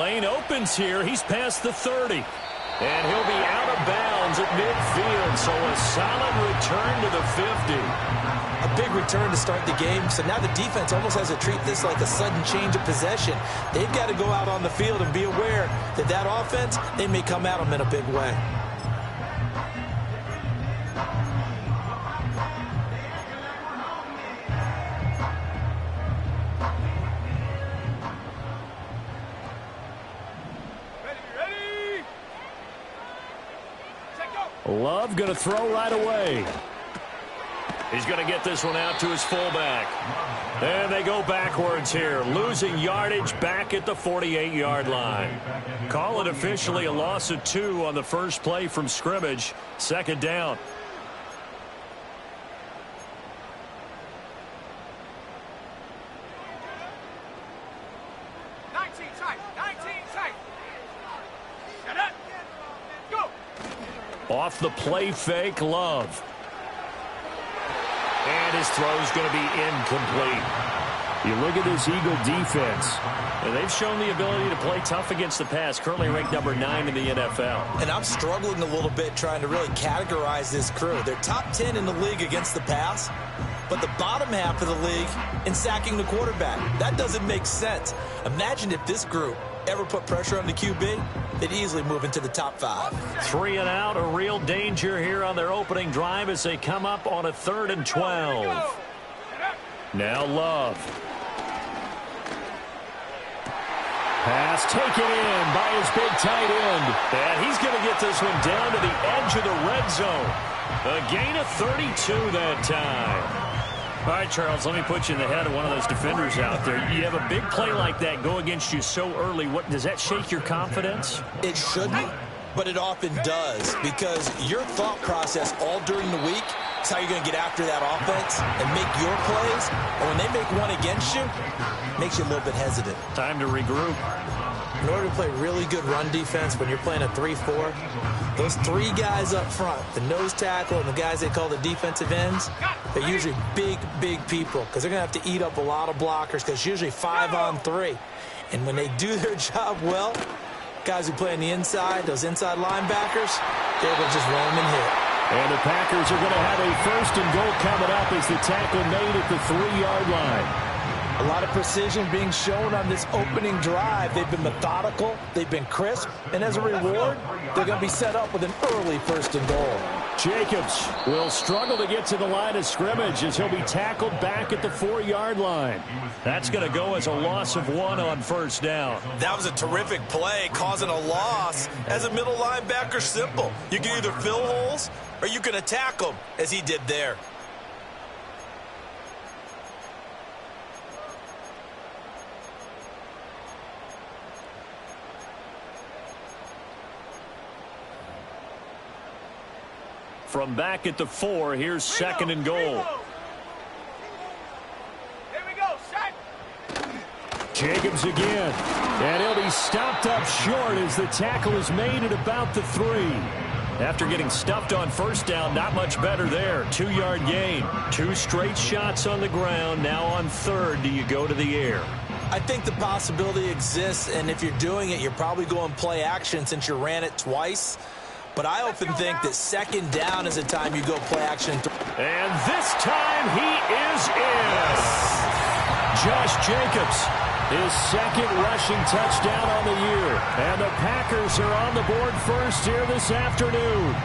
lane opens here. He's past the 30. And he'll be out of bounds at midfield, so a solid return to the 50. A big return to start the game, so now the defense almost has to treat this like a sudden change of possession. They've got to go out on the field and be aware that that offense, they may come at them in a big way. Love going to throw right away. He's going to get this one out to his fullback. And they go backwards here, losing yardage back at the 48-yard line. Call it officially a loss of 2 on the first play from scrimmage. Second down. Off the play fake, Love. And his throw's going to be incomplete. You look at this Eagle defense, and they've shown the ability to play tough against the pass, currently ranked number 9 in the NFL. And I'm struggling a little bit trying to really categorize this crew. They're top 10 in the league against the pass, but the bottom half of the league in sacking the quarterback. That doesn't make sense. Imagine if this group ever put pressure on the QB, they'd easily move into the top 5. 3 and out, a real danger here on their opening drive as they come up on a 3rd and 12. Now Love. Pass taken in by his big tight end. And he's going to get this one down to the edge of the red zone. A gain of 32 that time. All right, Charles, let me put you in the head of one of those defenders out there. You have a big play like that go against you so early. What does that shake your confidence? It shouldn't, but it often does, because your thought process all during the week is how you're going to get after that offense and make your plays. And when they make one against you, it makes you a little bit hesitant. Time to regroup. In order to play really good run defense when you're playing a 3-4, those 3 guys up front, the nose tackle and the guys they call the defensive ends, they're usually big, big people because they're going to have to eat up a lot of blockers because it's usually 5 on 3. And when they do their job well, guys who play on the inside, those inside linebackers, they're able to just roam and hit. And the Packers are going to have a 1st and goal coming up as the tackle made at the 3-yard line. A lot of precision being shown on this opening drive. They've been methodical, they've been crisp, and as a reward, they're going to be set up with an early 1st and goal. Jacobs will struggle to get to the line of scrimmage as he'll be tackled back at the 4-yard line. That's going to go as a loss of 1 on 1st down. That was a terrific play, causing a loss. As a middle linebacker, simple. You can either fill holes or you can attack them, as he did there. From back at the 4, here's 2nd and goal. Here we go, set. Jacobs again. And he'll be stopped up short as the tackle is made at about the 3. After getting stuffed on 1st down, not much better there. 2-yard gain. 2 straight shots on the ground. Now on 3rd, do you go to the air? I think the possibility exists, and if you're doing it, you're probably going play action since you ran it twice. But I often think that 2nd down is the time you go play action. And this time he is in. Josh Jacobs, his 2nd rushing touchdown on the year. And the Packers are on the board first here this afternoon.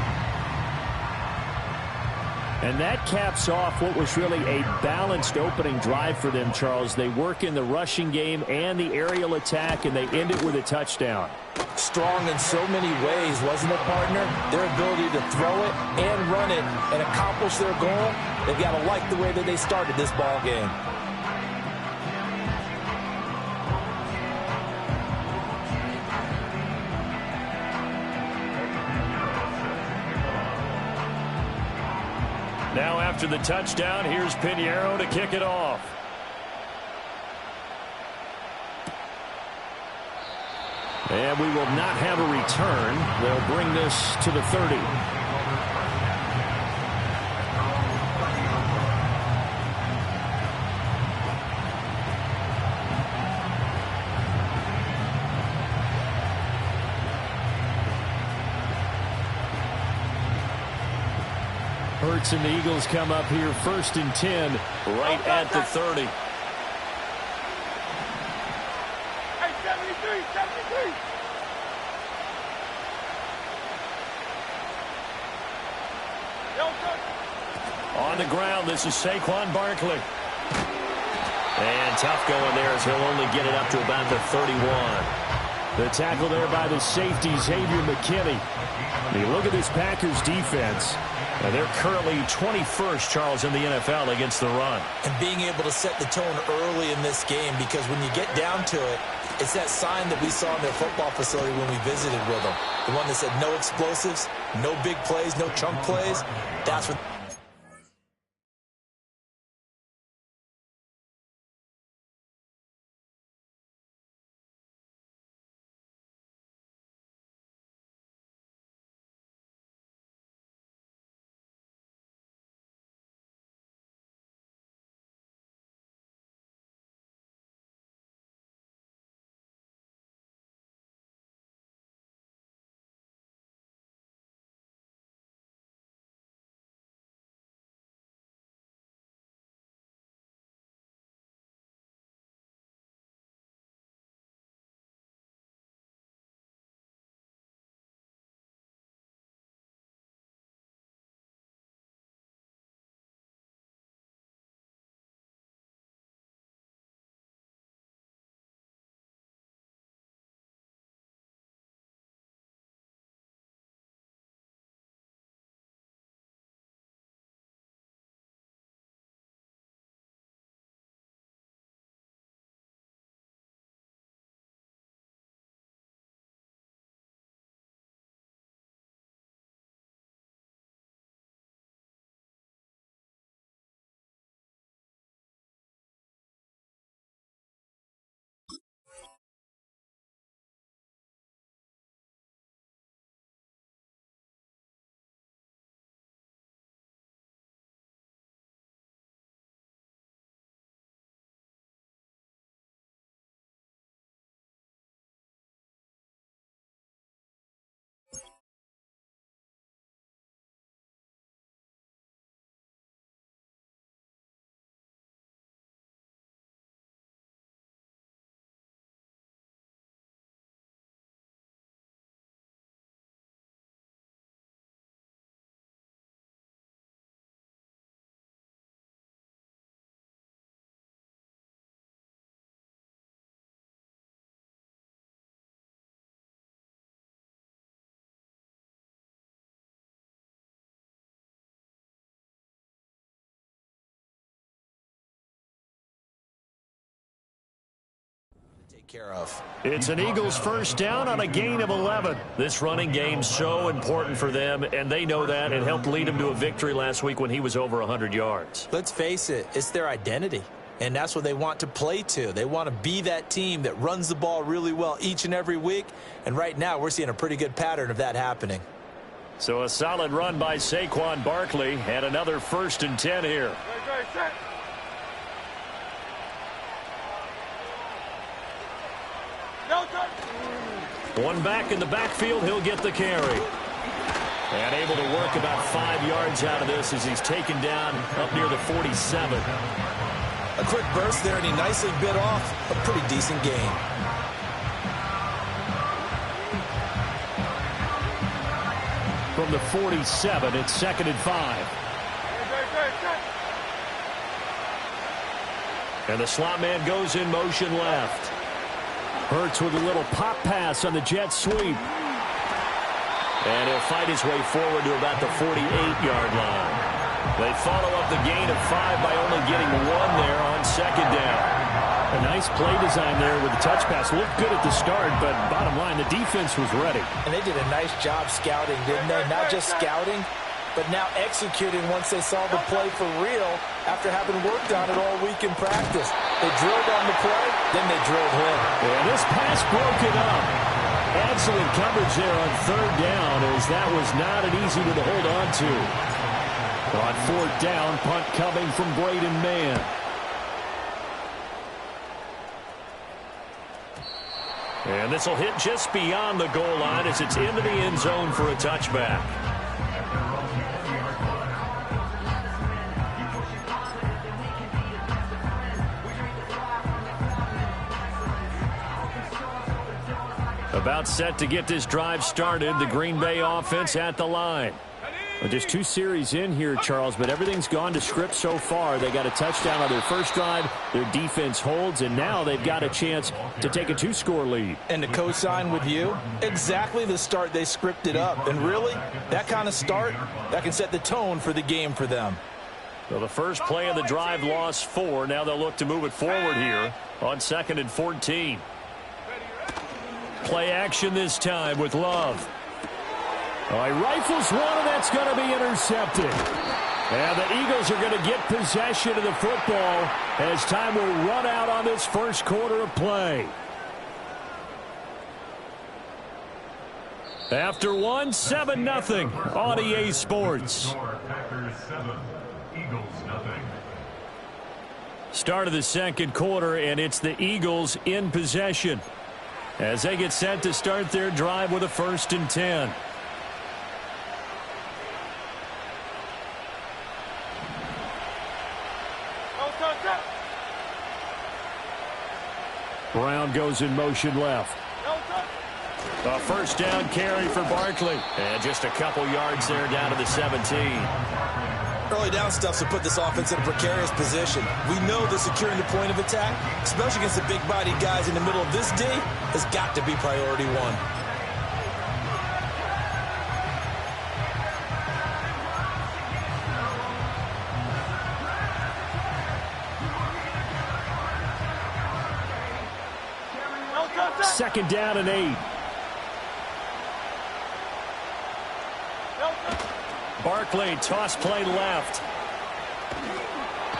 And that caps off what was really a balanced opening drive for them, Charles. They work in the rushing game and the aerial attack, and they end it with a touchdown. Strong in so many ways, wasn't it, partner? Their ability to throw it and run it and accomplish their goal, they've got to like the way that they started this ball game. Now after the touchdown, here's Pinheiro to kick it off. And we will not have a return. They'll bring this to the 30. Hurts and the Eagles come up here 1st and 10 right at the 30. Hey, 73. On the ground, this is Saquon Barkley. And tough going there as he'll only get it up to about the 31. The tackle there by the safety, Xavier McKinney. You look at this Packers defense, and they're currently 21st, Charles, in the NFL against the run. And being able to set the tone early in this game, because when you get down to it, it's that sign that we saw in their football facility when we visited with them. The one that said no explosives, no big plays, no chunk plays. That's what... care of. It's an Eagles first down on a gain of 11. This running game's so important for them, and they know that. It helped lead them to a victory last week when he was over 100 yards. Let's face it, it's their identity, and that's what they want to play to. They want to be that team that runs the ball really well each and every week, and right now we're seeing a pretty good pattern of that happening. So a solid run by Saquon Barkley, and another 1st and 10 here. One back in the backfield, he'll get the carry. And able to work about 5 yards out of this as he's taken down up near the 47. A quick burst there, and he nicely bit off a pretty decent gain. From the 47, it's 2nd and 5. And the slot man goes in motion left. Hurts with a little pop pass on the jet sweep. And he'll fight his way forward to about the 48-yard line. They follow up the gain of 5 by only getting 1 there on 2nd down. A nice play design there with the touch pass. Looked good at the start, but bottom line, the defense was ready. And they did a nice job scouting, didn't they? Not just scouting, but now executing once they saw the play for real after having worked on it all week in practice. They drilled on the play, then they drilled him. And this pass broke it up. Excellent coverage there on 3rd down, as that was not an easy one to hold on to. On 4th down, punt coming from Braden Mann. And this will hit just beyond the goal line as it's into the end zone for a touchback. About set to get this drive started. The Green Bay offense at the line. Well, just 2 series in here, Charles, but everything's gone to script so far. They got a touchdown on their first drive. Their defense holds, and now they've got a chance to take a 2-score lead. And to co-sign with you, exactly the start they scripted up. And really, that kind of start, that can set the tone for the game for them. Well, the first play of the drive lost 4. Now they'll look to move it forward here on 2nd and 14. Play action this time with Love. He rifles one, and that's going to be intercepted. And the Eagles are going to get possession of the football as time will run out on this first quarter of play. After 1, 7-0 on EA Sports. Start of the second quarter, and it's the Eagles in possession as they get set to start their drive with a 1st and 10. Brown goes in motion left. A 1st down carry for Barkley. And just a couple yards there down to the 17. Early down stuff to put this offense in a precarious position. We know that securing the point of attack, especially against the big-bodied guys in the middle of this D, has got to be priority 1. Second down and 8. Barkley, toss play left.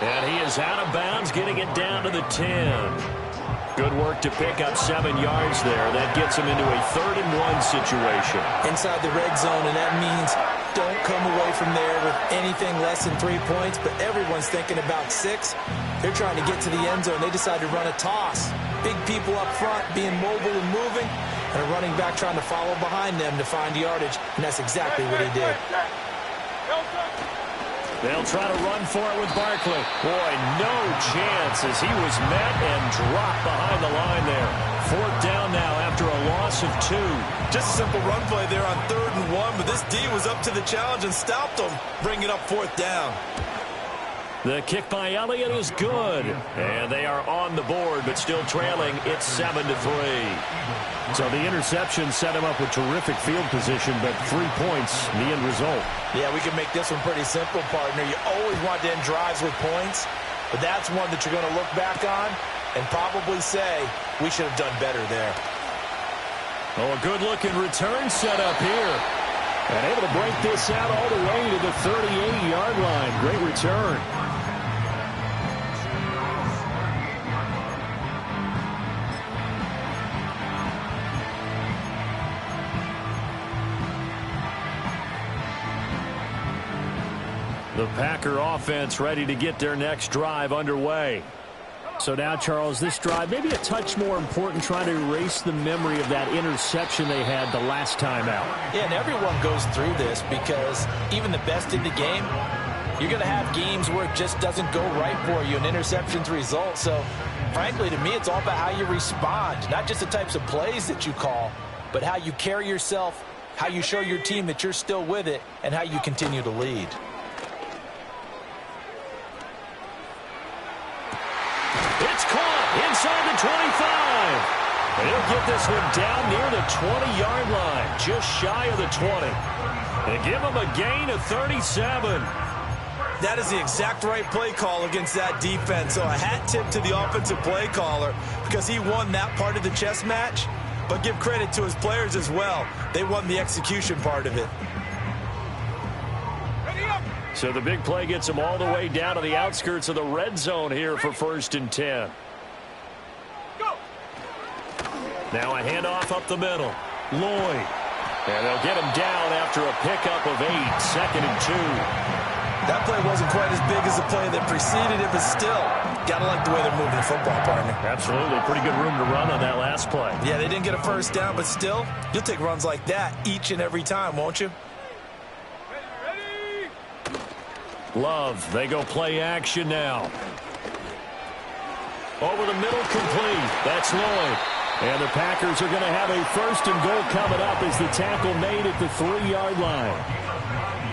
And he is out of bounds, getting it down to the 10. Good work to pick up 7 yards there. That gets him into a 3rd and 1 situation. Inside the red zone, and that means don't come away from there with anything less than 3 points, but everyone's thinking about 6. They're trying to get to the end zone. They decide to run a toss. Big people up front being mobile and moving, and a running back trying to follow behind them to find yardage, and that's exactly what he did. They'll try to run for it with Barkley. Boy, no chance as he was met and dropped behind the line there. 4th down now after a loss of 2. Just a simple run play there on 3rd and 1, but this D was up to the challenge and stopped them, bringing up 4th down. The kick by Elliott is good. And they are on the board, but still trailing. It's 7-3. So the interception set him up with terrific field position, but 3 points, the end result. Yeah, we can make this one pretty simple, partner. You always want to end drives with points, but that's one that you're going to look back on and probably say, we should have done better there. Oh, a good-looking return set up here. And able to break this out all the way to the 38-yard line. Great return. The Packer offense ready to get their next drive underway. So now, Charles, this drive maybe a touch more important, trying to erase the memory of that interception they had the last time out. Yeah, and everyone goes through this because even the best in the game, you're going to have games where it just doesn't go right for you, and interceptions result. So, frankly, to me, it's all about how you respond, not just the types of plays that you call, but how you carry yourself, how you show your team that you're still with it, and how you continue to lead. It's caught inside the 25. And he'll get this one down near the 20-yard line, just shy of the 20. And give him a gain of 37. That is the exact right play call against that defense. So a hat tip to the offensive play caller because he won that part of the chess match. But give credit to his players as well. They won the execution part of it. So the big play gets him all the way down to the outskirts of the red zone here for 1st and 10. Now a handoff up the middle. Lloyd. And they'll get him down after a pickup of 8. 2nd and 2. That play wasn't quite as big as the play that preceded it, but still, got to like the way they're moving the football, partner. Absolutely. Pretty good room to run on that last play. Yeah, they didn't get a 1st down, but still, you'll take runs like that each and every time, won't you? Love, they go play action now. Over the middle, complete. That's Lloyd. And the Packers are going to have a 1st and goal coming up as the tackle made at the 3-yard line.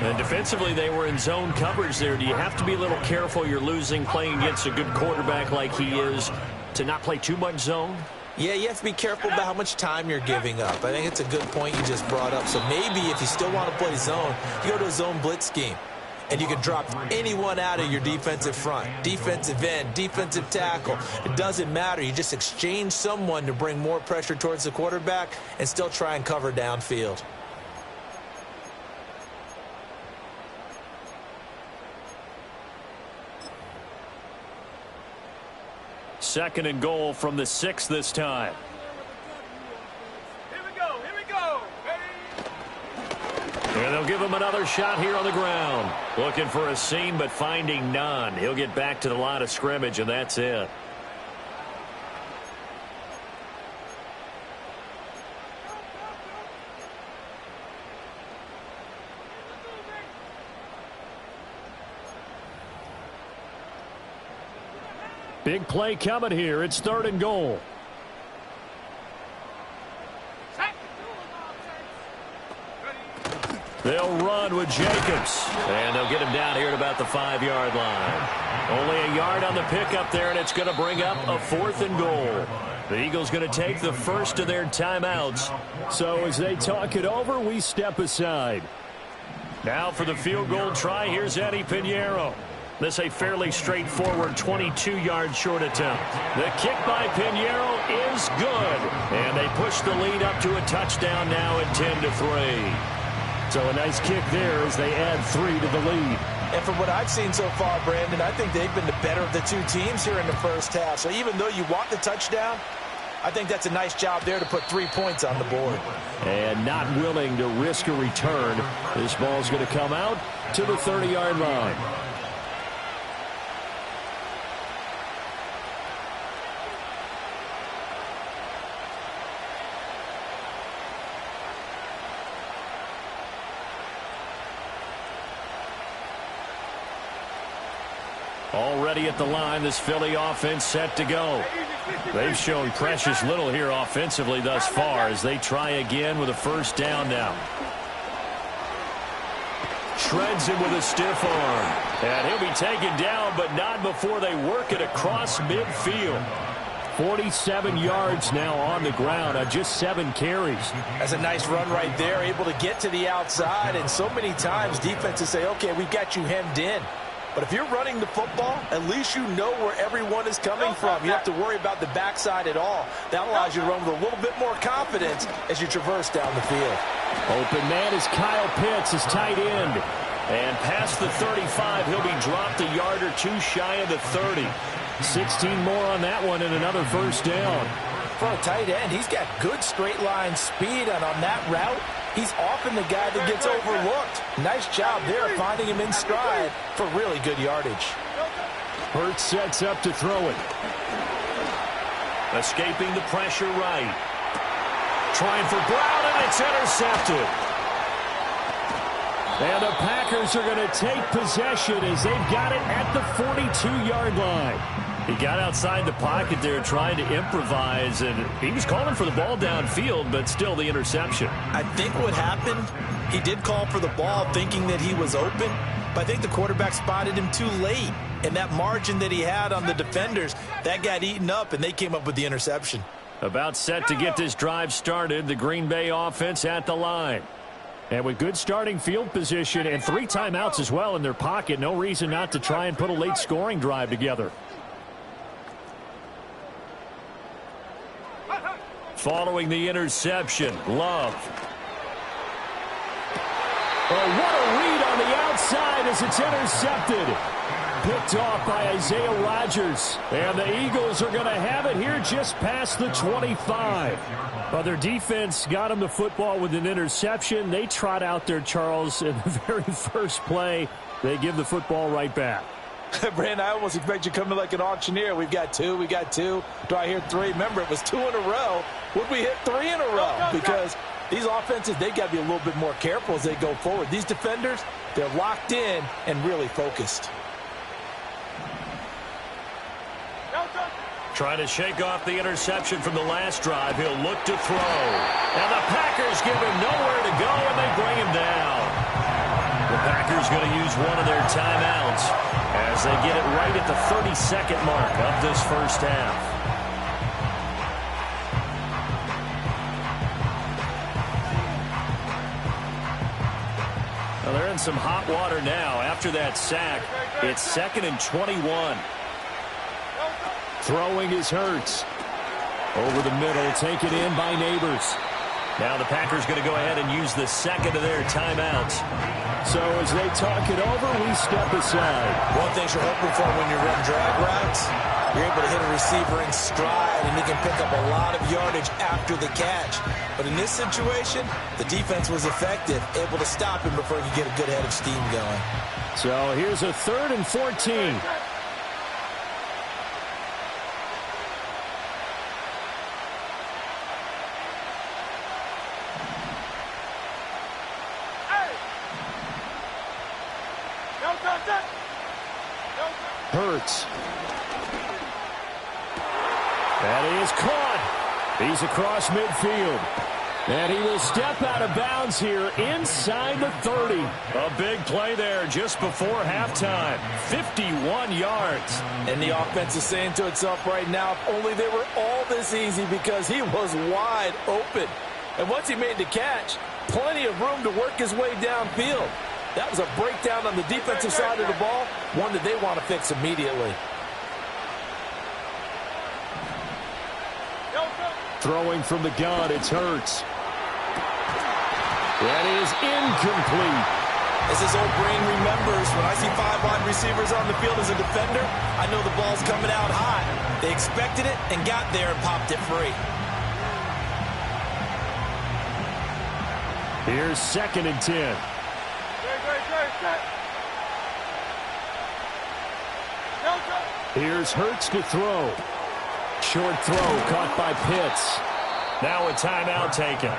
And defensively, they were in zone coverage there. Do you have to be a little careful? You're losing playing against a good quarterback like he is to not play too much zone? Yeah, you have to be careful about how much time you're giving up. I think it's a good point you just brought up. So maybe if you still want to play zone, you go to a zone blitz scheme. And you can drop anyone out of your defensive front. Defensive end, defensive tackle. It doesn't matter. You just exchange someone to bring more pressure towards the quarterback and still try and cover downfield. Second and goal from the 6 this time. Here we go. And they'll give him another shot here on the ground. Looking for a seam, but finding none. He'll get back to the line of scrimmage, and that's it. Big play coming here. It's 3rd and goal. They'll run with Jacobs. And they'll get him down here at about the 5-yard line. Only a yard on the pickup there, and it's going to bring up a 4th and goal. The Eagles going to take the first of their timeouts. So as they talk it over, we step aside. Now for the field goal try, here's Eddie Pinheiro. This a fairly straightforward 22-yard short attempt. The kick by Pinheiro is good. And they push the lead up to a touchdown now at 10-3. So a nice kick there as they add 3 to the lead. And from what I've seen so far, Brandon, I think they've been the better of the two teams here in the first half. So even though you want the touchdown, I think that's a nice job there to put 3 points on the board. And not willing to risk a return. This ball's going to come out to the 30-yard line. Already at the line, this Philly offense set to go. They've shown precious little here offensively thus far as they try again with a 1st down now. Shreds him with a stiff arm. And he'll be taken down, but not before they work it across midfield. 47 yards now on the ground on just 7 carries. That's a nice run right there, able to get to the outside. And so many times defenses say, okay, we've got you hemmed in. But if you're running the football, at least you know where everyone is coming from. You don't have to worry about the backside at all. That allows you to run with a little bit more confidence as you traverse down the field. Open man is Kyle Pitts, his tight end. And past the 35, he'll be dropped a yard or 2 shy of the 30. 16 more on that one and another 1st down. For a tight end, he's got good straight line speed, and on that route, he's often the guy that gets overlooked. Nice job there finding him in stride for really good yardage. Hurts sets up to throw it. Escaping the pressure right. Trying for Brown, and it's intercepted. And the Packers are going to take possession as they've got it at the 42-yard line. He got outside the pocket there trying to improvise, and he was calling for the ball downfield, but still the interception. I think what happened, he did call for the ball thinking that he was open, but I think the quarterback spotted him too late. And that margin that he had on the defenders, that got eaten up, and they came up with the interception. About set to get this drive started, the Green Bay offense at the line. And with good starting field position and 3 timeouts as well in their pocket, no reason not to try and put a late scoring drive together. Following the interception, Love. Oh, what a read on the outside as it's intercepted. Picked off by Isaiah Rodgers. And the Eagles are going to have it here just past the 25. Well, their defense got them the football with an interception. They trot out there, Charles, in the very first play. They give the football right back. Brandon, I almost expect you to come in like an auctioneer. We've got 2, we got 2. Do I hear 3? Remember, it was 2 in a row. Would we hit 3 in a row? Because these offenses, they got to be a little bit more careful as they go forward. These defenders, they're locked in and really focused. Trying to shake off the interception from the last drive. He'll look to throw. And the Packers give him nowhere to go, and they bring him down. The Packers going to use one of their timeouts as they get it right at the 30-second mark of this first half. Well, they're in some hot water now. After that sack, it's 2nd and 21. Throwing is Hurts. Over the middle, taken in by Neighbors. Now the Packers going to go ahead and use the second of their timeouts. So as they talk it over, we step aside. One thing you're hoping for when you run drag routes, you're able to hit a receiver in stride, and he can pick up a lot of yardage after the catch. But in this situation, the defense was effective, able to stop him before he could get a good head of steam going. So here's a 3rd and 14. Hurts. That is caught. He's across midfield. And he will step out of bounds here inside the 30. A big play there just before halftime. 51 yards. And the offense is saying to itself right now, if only they were all this easy, because he was wide open. And once he made the catch, plenty of room to work his way downfield. That was a breakdown on the defensive side of the ball, one that they want to fix immediately. Throwing from the gun, it's Hurts. That is incomplete. As his old brain remembers, when I see 5 wide receivers on the field as a defender, I know the ball's coming out high. They expected it and got there and popped it free. Here's 2nd and 10. Here's Hurts to throw. Short throw caught by Pitts. Now a timeout taken.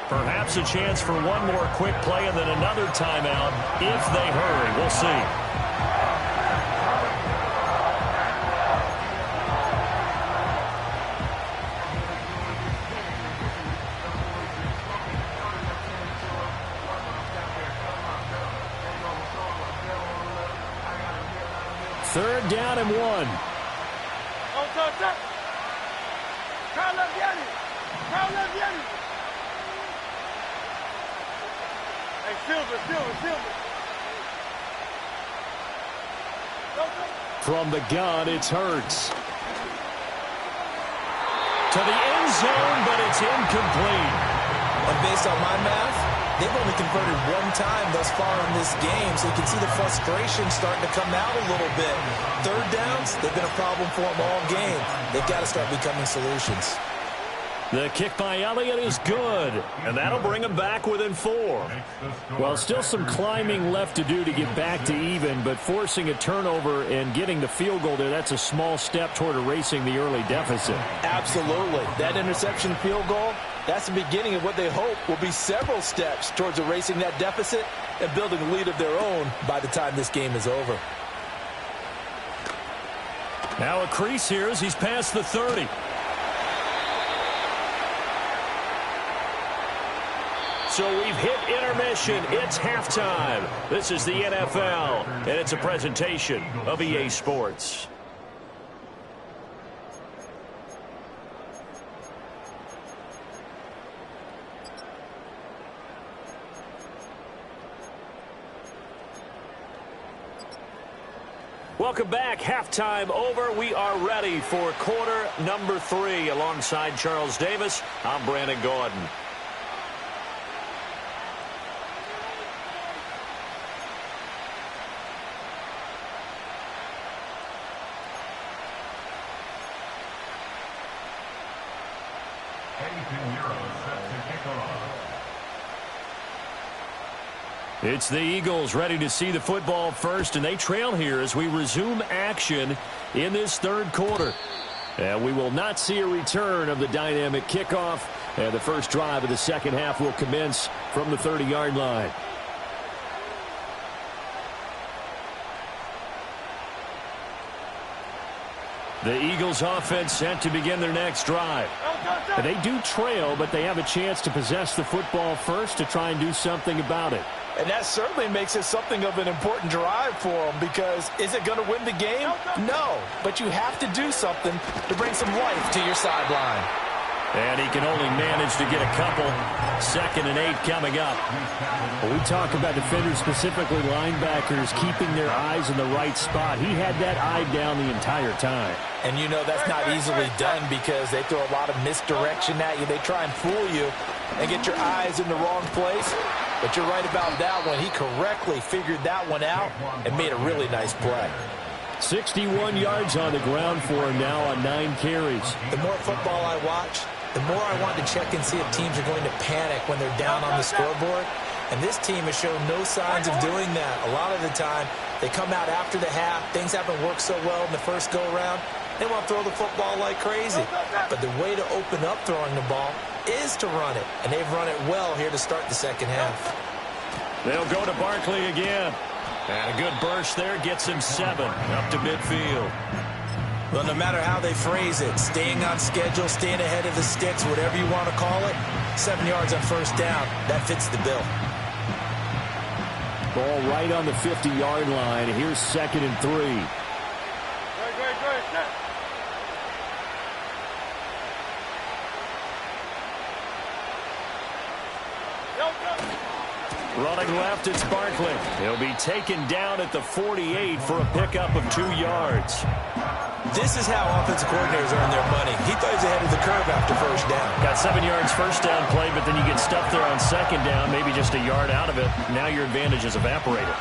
Perhaps a chance for one more quick play and then another timeout if they hurry. We'll see. Third down and 1. Hey, Silver. From the gun, it's Hurts. To the end zone, but it's incomplete. And based on my math, they've only converted one time thus far in this game, so you can see the frustration starting to come out a little bit. Third downs, they've been a problem for them all game. They've got to start becoming solutions. The kick by Elliott is good, and that'll bring him back within 4. Well, still some climbing left to do to get back to even, but forcing a turnover and getting the field goal there, that's a small step toward erasing the early deficit. Absolutely. That interception field goal, that's the beginning of what they hope will be several steps towards erasing that deficit and building a lead of their own by the time this game is over. Now a crease here as he's past the 30. So we've hit intermission. It's halftime. This is the NFL, and it's a presentation of EA Sports. Welcome back. Halftime over. We are ready for quarter number 3. Alongside Charles Davis, I'm Brandon Gordon. It's the Eagles ready to see the football first, and they trail here as we resume action in this third quarter. And we will not see a return of the dynamic kickoff, and the first drive of the second half will commence from the 30-yard line. The Eagles offense set to begin their next drive. They do trail, but they have a chance to possess the football first to try and do something about it. And that certainly makes it something of an important drive for them, because is it going to win the game? No, but you have to do something to bring some life to your sideline. And he can only manage to get a couple. 2nd and 8 coming up. When we talk about defenders, specifically linebackers, keeping their eyes in the right spot. He had that eye down the entire time. And you know that's not easily done, because they throw a lot of misdirection at you. They try and fool you and get your eyes in the wrong place. But you're right about that one. He correctly figured that one out and made a really nice play. 61 yards on the ground for him now on 9 carries. The more football I watch, the more I want to check and see if teams are going to panic when they're down on the scoreboard. And this team has shown no signs of doing that. A lot of the time, they come out after the half. Things haven't worked so well in the first go-around. They want to throw the football like crazy. But the way to open up throwing the ball is to run it. And they've run it well here to start the second half. They'll go to Barkley again. And a good burst there gets him 7 up to midfield. Well, no matter how they phrase it, staying on schedule, staying ahead of the sticks, whatever you want to call it, 7 yards on first down, that fits the bill. Ball right on the 50-yard line. Here's 2nd and 3. Great. Running left, it's Barkley. He'll be taken down at the 48 for a pickup of 2 yards. This is how offensive coordinators earn their money. He thought he was ahead of the curve after first down. Got 7 yards first down play, but then you get stuffed there on 2nd down, maybe just a yard out of it. Now your advantage is evaporated.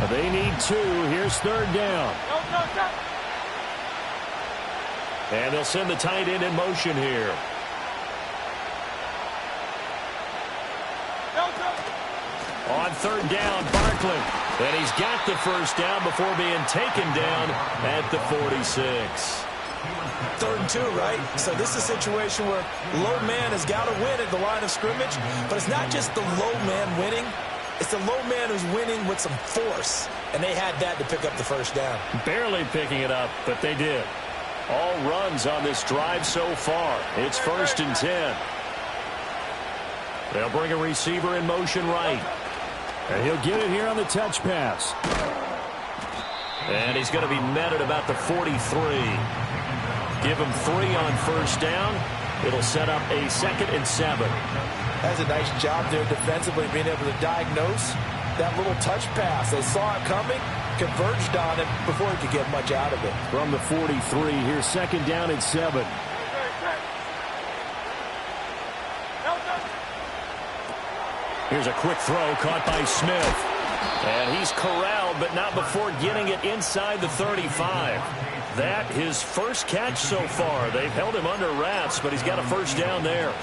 They need 2. Here's 3rd down. And they'll send the tight end in motion here. On 3rd down, Barkley. And he's got the first down before being taken down at the 46. 3rd and 2, right? So this is a situation where low man has got to win at the line of scrimmage, but it's not just the low man winning. It's the low man who's winning with some force, and they had that to pick up the first down. Barely picking it up, but they did. All runs on this drive so far. It's 1st and 10. They'll bring a receiver in motion right. And he'll get it here on the touch pass. And he's going to be met at about the 43. Give him 3 on first down. It'll set up a 2nd and 7. That's a nice job there defensively, being able to diagnose that little touch pass. They saw it coming, converged on it before he could get much out of it. From the 43, here's 2nd down and 7. Here's a quick throw caught by Smith. And he's corralled, but not before getting it inside the 35. That his first catch so far. They've held him under wraps, but he's got a first down there.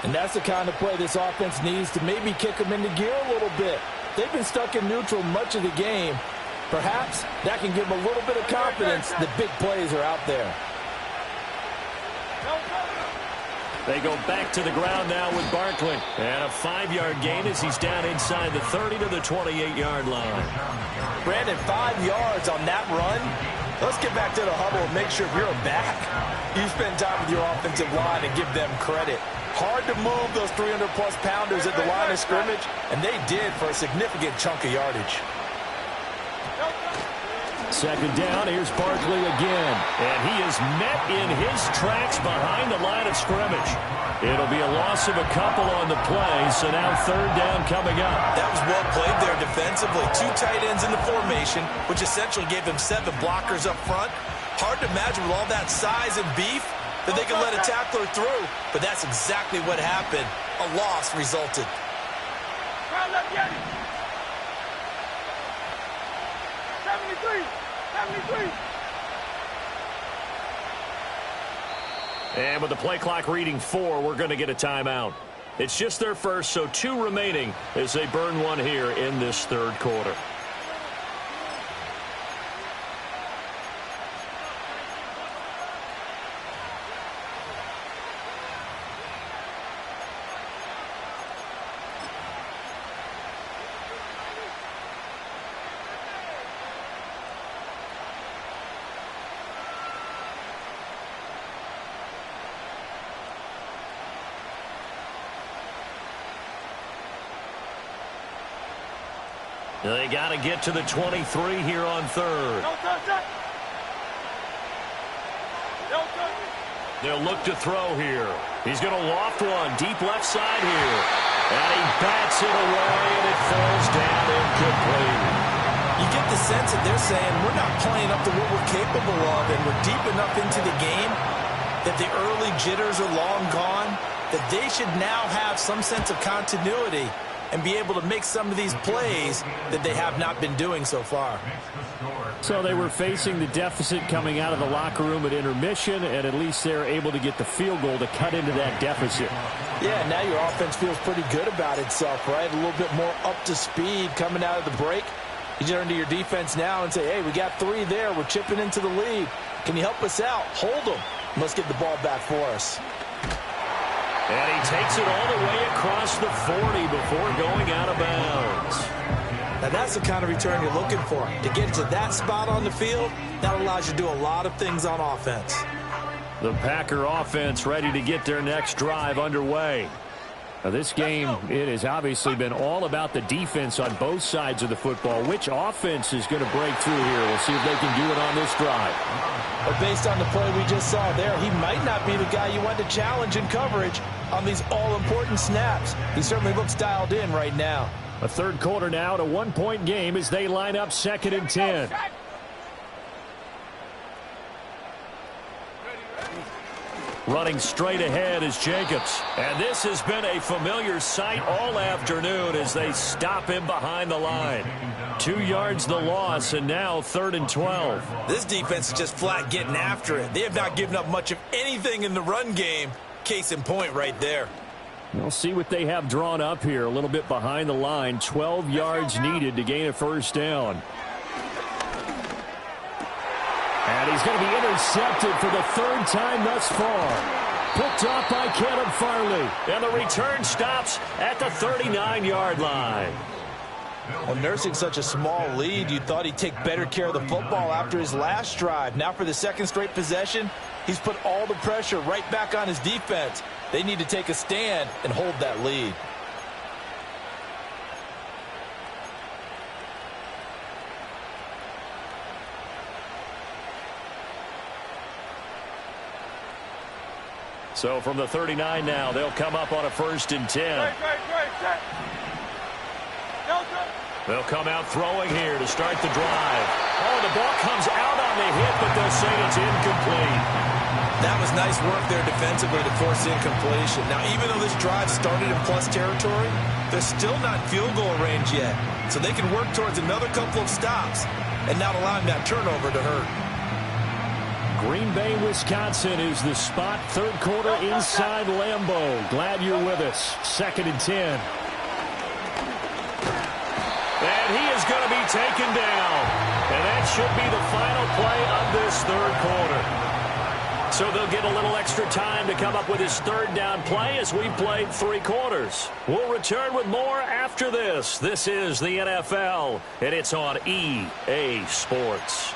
And that's the kind of play this offense needs to maybe kick them into gear a little bit. They've been stuck in neutral much of the game. Perhaps that can give them a little bit of confidence that big plays are out there. They go back to the ground now with Barkley. And a 5-yard gain as he's down inside the 30 to the 28-yard line. Brandon, 5 yards on that run. Let's get back to the huddle and make sure if you're a back, you spend time with your offensive line and give them credit. Hard to move those 300-plus pounders at the line of scrimmage, and they did for a significant chunk of yardage. 2nd down, here's Barkley again. And he is met in his tracks behind the line of scrimmage. It'll be a loss of a couple on the play, so now 3rd down coming up. That was well played there defensively. 2 tight ends in the formation, which essentially gave them 7 blockers up front. Hard to imagine with all that size and beef that they could let a tackler through, but that's exactly what happened. A loss resulted. 73. And with the play clock reading 4, we're going to get a timeout. It's just their first, so 2 remaining as they burn one here in this 3rd quarter. They got to get to the 23 here on third. Don't touch that. Don't touch it. They'll look to throw here. He's going to loft one deep left side here. And he bats it away, and it falls down incomplete. You get the sense that they're saying we're not playing up to what we're capable of, and we're deep enough into the game that the early jitters are long gone, that they should now have some sense of continuity and be able to make some of these plays that they have not been doing so far. So they were facing the deficit coming out of the locker room at intermission, and at least they're able to get the field goal to cut into that deficit. Yeah, now your offense feels pretty good about itself, right? A little bit more up to speed coming out of the break. You turn to your defense now and say, hey, we got 3 there. We're chipping into the lead. Can you help us out? Hold them. Let's get the ball back for us. And he takes it all the way across the 40 before going out of bounds. Now that's the kind of return you're looking for. To get to that spot on the field, that allows you to do a lot of things on offense. The Packer offense ready to get their next drive underway. Now this game, it has obviously been all about the defense on both sides of the football. Which offense is going to break through here? We'll see if they can do it on this drive. But based on the play we just saw there, he might not be the guy you want to challenge in coverage on these all-important snaps. He certainly looks dialed in right now. A third quarter now, at a 1-point game as they line up 2nd and 10. Running straight ahead is Jacobs. And this has been a familiar sight all afternoon as they stop him behind the line. 2 yards the loss, and now 3rd and 12. This defense is just flat getting after it. They have not given up much of anything in the run game. Case in point right there. We'll see what they have drawn up here. A little bit behind the line. 12 yards needed to gain a first down. And he's going to be intercepted for the 3rd time thus far. Picked off by Caleb Farley. And the return stops at the 39-yard line. Well, nursing such a small lead, you thought he'd take better care of the football after his last drive. Now for the 2nd straight possession, he's put all the pressure right back on his defense. They need to take a stand and hold that lead. So from the 39 now, they'll come up on a 1st and 10. They'll come out throwing here to start the drive. Oh, the ball comes out on the hit, but they'll say it's incomplete. That was nice work there defensively to force incompletion. Now, even though this drive started in plus territory, they're still not field goal range yet. So they can work towards another couple of stops and not allowing that turnover to hurt. Green Bay, Wisconsin is the spot. 3rd quarter inside Lambeau. Glad you're with us. 2nd and 10. And he is going to be taken down. And that should be the final play of this 3rd quarter. So they'll get a little extra time to come up with his 3rd down play as we played 3 quarters. We'll return with more after this. This is the NFL, and it's on EA Sports.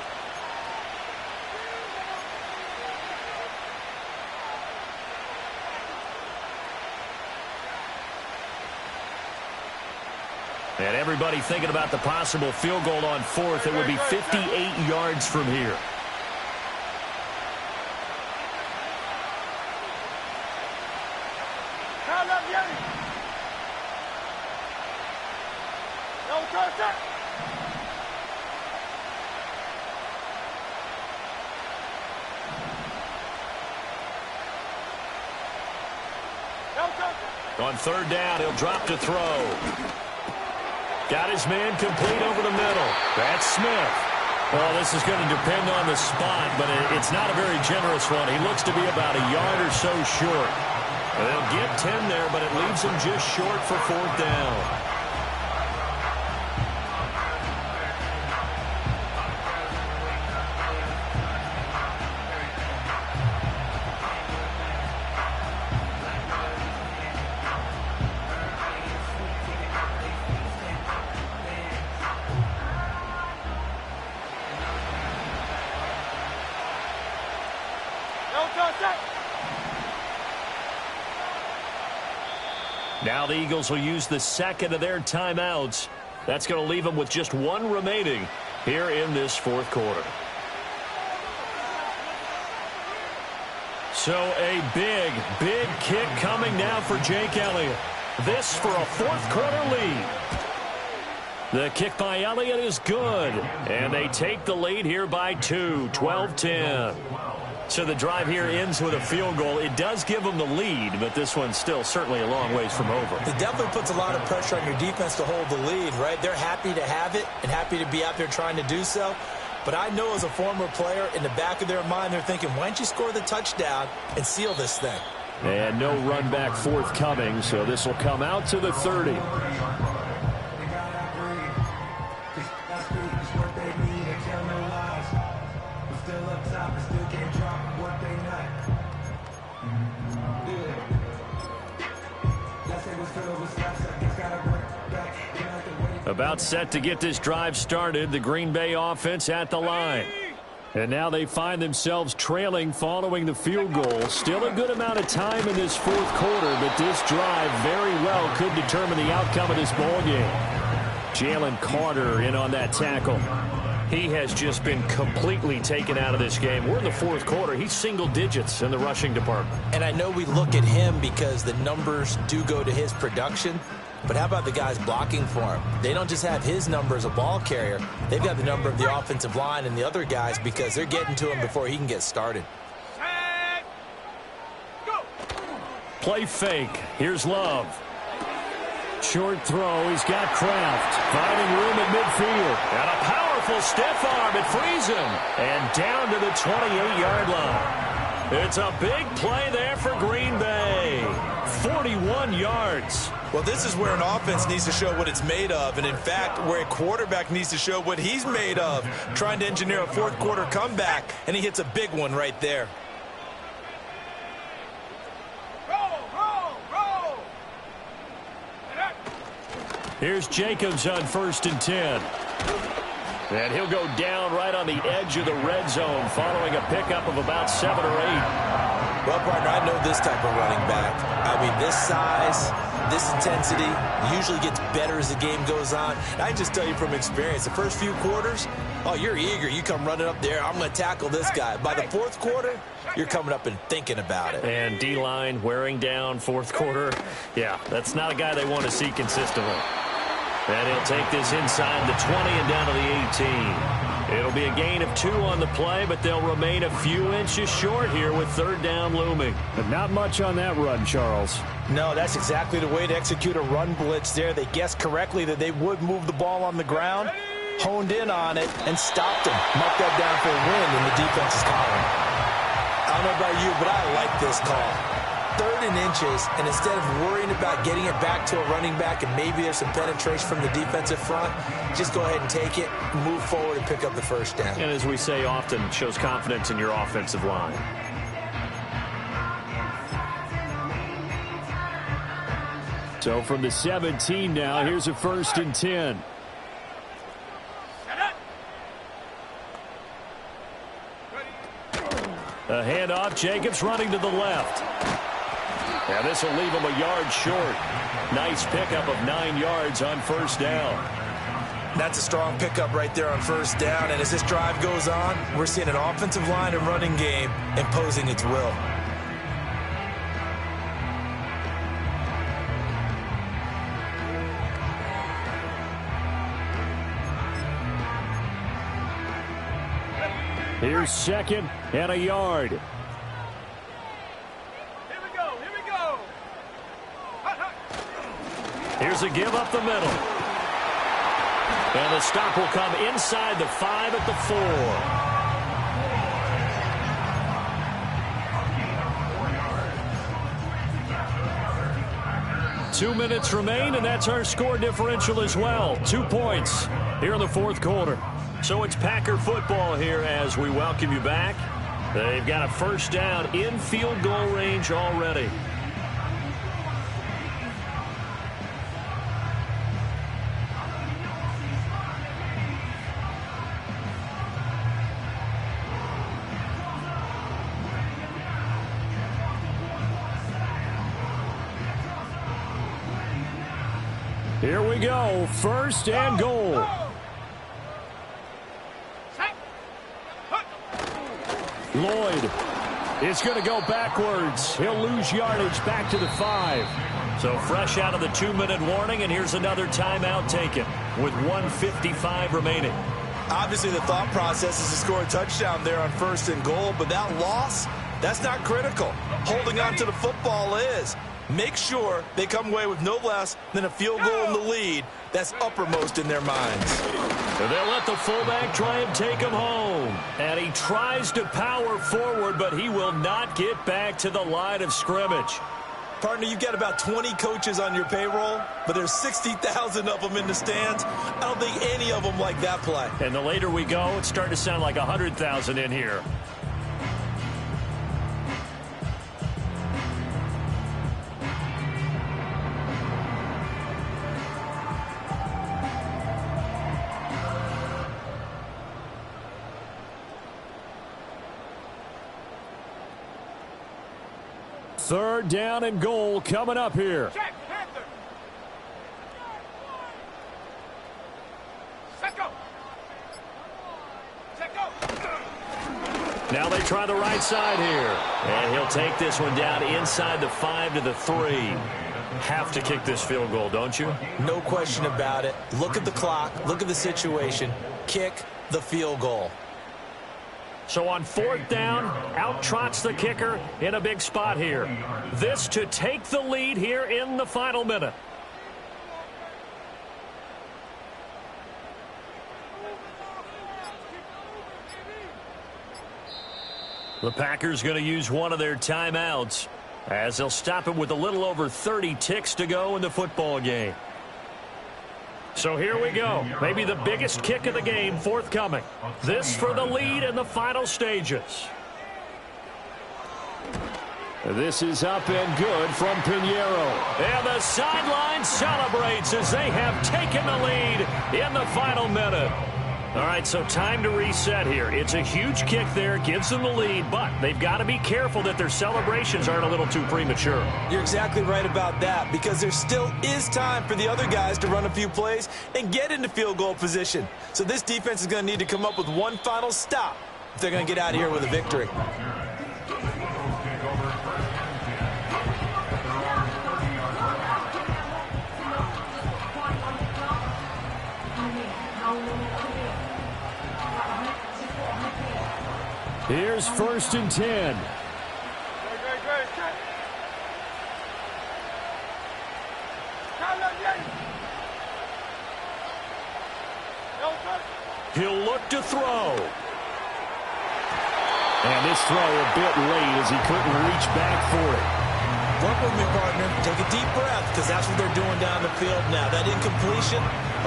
And everybody thinking about the possible field goal on 4th. It would be 58 yards from here. On 3rd down, he'll drop to throw. Got his man complete over the middle. That's Smith. Well, this is going to depend on the spot, but it's not a very generous one. He looks to be about a yard or so short. They'll get 10 there, but it leaves him just short for 4th down. Now the Eagles will use the 2nd of their timeouts That's going to leave them with just one remaining here in this fourth quarter. So a big, big kick coming now for Jake Elliott. This for a fourth quarter lead. The kick by Elliott is good. And they take the lead here by 2, 12-10. So the drive here ends with a field goal. It does give them the lead, but this one's still certainly a long ways from over. It definitely puts a lot of pressure on your defense to hold the lead, right? They're happy to have it and happy to be out there trying to do so. But I know as a former player, in the back of their mind, they're thinking, why don't you score the touchdown and seal this thing? And no run back forthcoming, so this will come out to the 30. About set to get this drive started, the Green Bay offense at the line. And now they find themselves trailing following the field goal. Still a good amount of time in this fourth quarter, but this drive very well could determine the outcome of this ball game. Jalen Carter in on that tackle. He has just been completely taken out of this game. We're in the fourth quarter. He's single digits in the rushing department. And I know we look at him because the numbers do go to his production. But how about the guys blocking for him? They don't just have his number as a ball carrier. They've got the number of the offensive line and the other guys because they're getting to him before he can get started. Play fake. Here's Love. Short throw. He's got Kraft. Finding room at midfield. And a powerful stiff arm. It frees him. And down to the 28-yard line. It's a big play there for Green Bay. 41 yards. Well, this is where an offense needs to show what it's made of, and in fact, where a quarterback needs to show what he's made of, trying to engineer a fourth quarter comeback, and he hits a big one right there. Here's Jacobs on 1st and 10. And he'll go down right on the edge of the red zone following a pickup of about 7 or 8. Well, partner, I know this type of running back. I mean, this size, this intensity usually gets better as the game goes on. And I can just tell you from experience, the first few quarters, oh, you're eager. You come running up there, I'm going to tackle this guy. By the fourth quarter, you're coming up and thinking about it. And D-line wearing down fourth quarter. Yeah, that's not a guy they want to see consistently. And he'll take this inside the 20 and down to the 18. It'll be a gain of 2 on the play, but they'll remain a few inches short here with 3rd down looming. But not much on that run, Charles. No, that's exactly the way to execute a run blitz there. They guessed correctly that they would move the ball on the ground, honed in on it, and stopped him. Marked that down for a win in the defense's column. I don't know about you, but I like this call. 3rd and inches, and instead of worrying about getting it back to a running back and maybe there's some penetration from the defensive front, just go ahead and take it, move forward, and pick up the 1st down. And as we say often, shows confidence in your offensive line. So from the 17 now, here's a 1st and 10. A handoff, Jacobs running to the left. Now this will leave him a yard short. Nice pickup of 9 yards on 1st down. That's a strong pickup right there on 1st down, and as this drive goes on, we're seeing an offensive line and running game imposing its will. Here's 2nd and a yard. Here's a give up the middle. And the stop will come inside the 5 at the 4. 2 minutes remain, and that's our score differential as well. 2 points here in the fourth quarter. So it's Packer football here as we welcome you back. They've got a 1st down in field goal range already. Here we go. First and goal. Lloyd is going to go backwards. He'll lose yardage back to the 5. So fresh out of the 2-minute warning, and here's another timeout taken with 1:55 remaining. Obviously, the thought process is to score a touchdown there on first and goal, but that loss, that's not critical. Holding on to the football is. Make sure they come away with no less than a field goal in the lead. That's uppermost in their minds. They'll let the fullback try and take him home. And he tries to power forward, but he will not get back to the line of scrimmage. Partner, you've got about 20 coaches on your payroll, but there's 60,000 of them in the stands. I don't think any of them like that play. And the later we go, it's starting to sound like 100,000 in here. Third down and goal coming up here. Check, Panther. Set go. Set go. Now they try the right side here. And he'll take this one down inside the 5 to the 3. Have to kick this field goal, don't you? No question about it. Look at the clock. Look at the situation. Kick the field goal. So on 4th down, out trots the kicker in a big spot here. This to take the lead here in the final minute. The Packers going to use one of their timeouts as they'll stop it with a little over 30 ticks to go in the football game. So here we go. Maybe the biggest kick of the game forthcoming. This for the lead in the final stages. This is up and good from Pinheiro. And the sideline celebrates as they have taken the lead in the final minute. All right, so time to reset here. It's a huge kick there, gives them the lead, but they've got to be careful that their celebrations aren't a little too premature. You're exactly right about that, because there still is time for the other guys to run a few plays and get into field goal position. So this defense is going to need to come up with one final stop if they're going to get out of here with a victory. Here's 1st and 10. Great. He'll look to throw. And this throw a bit late as he couldn't reach back for it. Work with me, partner. Take a deep breath, because that's what they're doing down the field now. That incompletion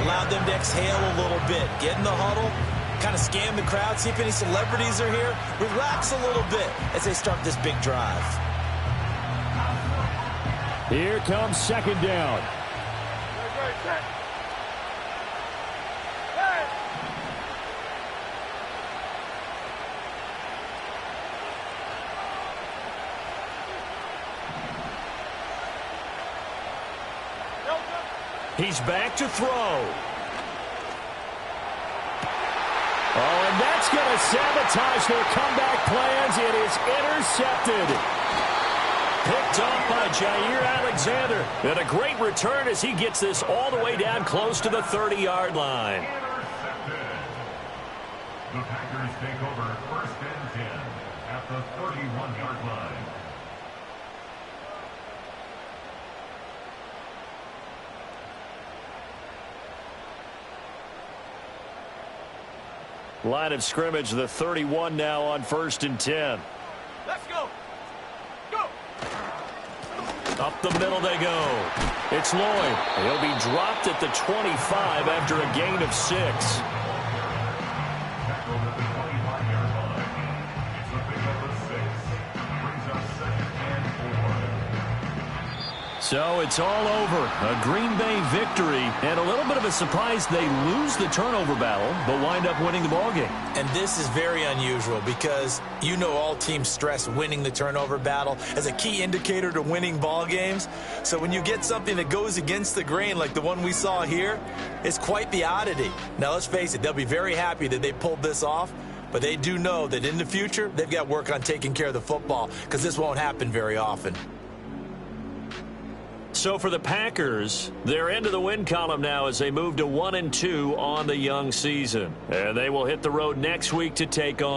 allowed them to exhale a little bit. Get in the huddle, kind of scan the crowd, see if any celebrities are here. Relax a little bit as they start this big drive. Here comes 2nd down. Great. Check. Hey. He's back to throw. Oh, and that's going to sabotage their comeback plans. It is intercepted. Picked off by Jair Alexander. And a great return as he gets this all the way down close to the 30-yard line. The Packers take over 1st and 10 at the 31-yard line. Line of scrimmage, the 31 now on 1st and 10. Let's go. Go. Up the middle they go. It's Lloyd. He'll be dropped at the 25 after a gain of 6. Tackled at the 25-yard line. It's a big over 6. Brings up 2nd and 4. So it's all over. A Green Bay victory, and a little bit of a surprise they lose the turnover battle, but wind up winning the ballgame. And this is very unusual because you know all teams stress winning the turnover battle as a key indicator to winning ball games. So when you get something that goes against the grain like the one we saw here, it's quite the oddity. Now let's face it, they'll be very happy that they pulled this off, but they do know that in the future they've got work on taking care of the football because this won't happen very often. So for the Packers, they're into the win column now as they move to 1-2 on the young season. And they will hit the road next week to take on